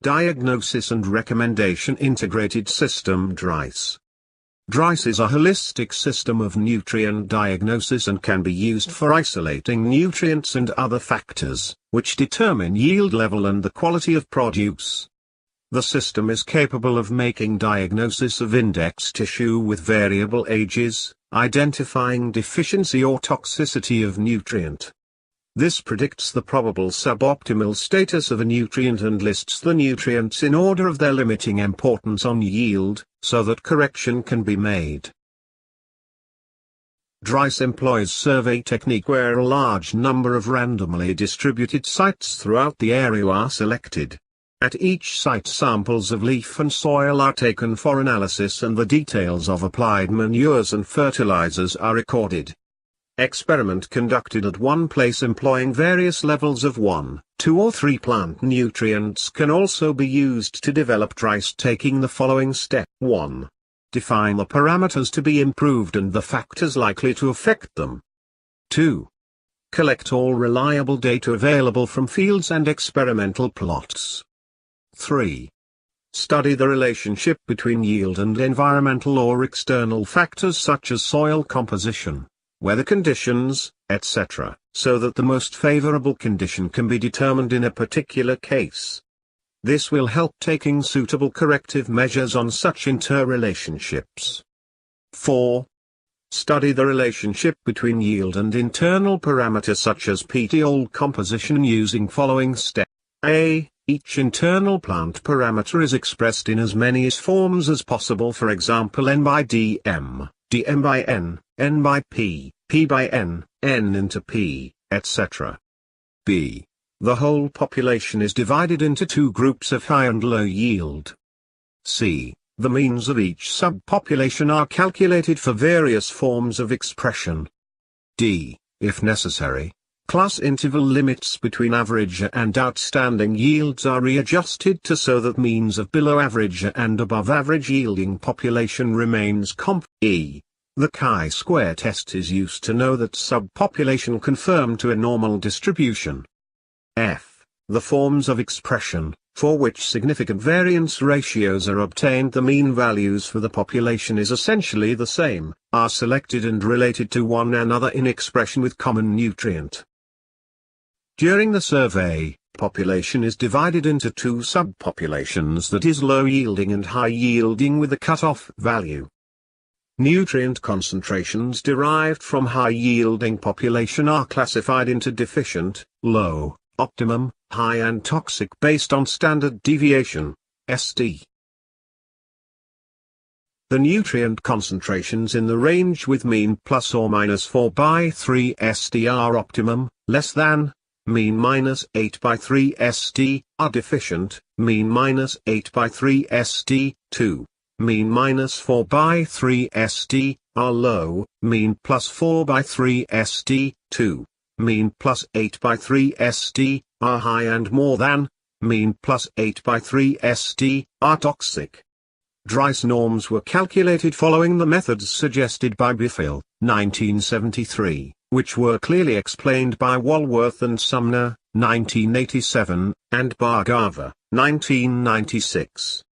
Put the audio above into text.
Diagnosis and Recommendation Integrated System (Dris). Dris is a holistic system of nutrient diagnosis and can be used for isolating nutrients and other factors, which determine yield level and the quality of produce. The system is capable of making diagnosis of index tissue with variable ages, identifying deficiency or toxicity of nutrient. This predicts the probable suboptimal status of a nutrient and lists the nutrients in order of their limiting importance on yield, so that correction can be made. Dris employs survey technique where a large number of randomly distributed sites throughout the area are selected. At each site samples of leaf and soil are taken for analysis and the details of applied manures and fertilizers are recorded. Experiment conducted at one place employing various levels of 1, 2 or 3 plant nutrients can also be used to develop Dris, taking the following step. 1. Define the parameters to be improved and the factors likely to affect them. 2. Collect all reliable data available from fields and experimental plots. 3. Study the relationship between yield and environmental or external factors such as soil composition, weather conditions, etc., so that the most favorable condition can be determined in a particular case. This will help taking suitable corrective measures on such interrelationships. 4. Study the relationship between yield and internal parameters such as petiole composition using following steps. A. Each internal plant parameter is expressed in as many forms as possible, for example N by dm, dm by n, n by p, p by n, n into p, etc. B. The whole population is divided into 2 groups of high and low yield. C. The means of each subpopulation are calculated for various forms of expression. D. If necessary, class interval limits between average and outstanding yields are readjusted to so that means of below average and above average yielding population remains comp. E. The chi-square test is used to know that subpopulation conform to a normal distribution. F. The forms of expression, for which significant variance ratios are obtained, the mean values for the population is essentially the same, are selected and related to one another in expression with common nutrient. During the survey, population is divided into 2 subpopulations, that is low yielding and high yielding with a cutoff value. Nutrient concentrations derived from high-yielding population are classified into deficient, low, optimum, high and toxic based on standard deviation, ST. The nutrient concentrations in the range with mean plus or minus 4 by 3 ST are optimum, less than, mean minus 8 by 3 ST, are deficient, mean minus 8 by 3 ST, 2. Mean minus 4 by 3 ST, are low, mean plus 4 by 3 ST, 2. Mean plus 8 by 3 ST, are high and more than, mean plus 8 by 3 ST, are toxic. Dris norms were calculated following the methods suggested by Biffil, 1973, which were clearly explained by Walworth and Sumner, 1987, and Bhargava, 1996.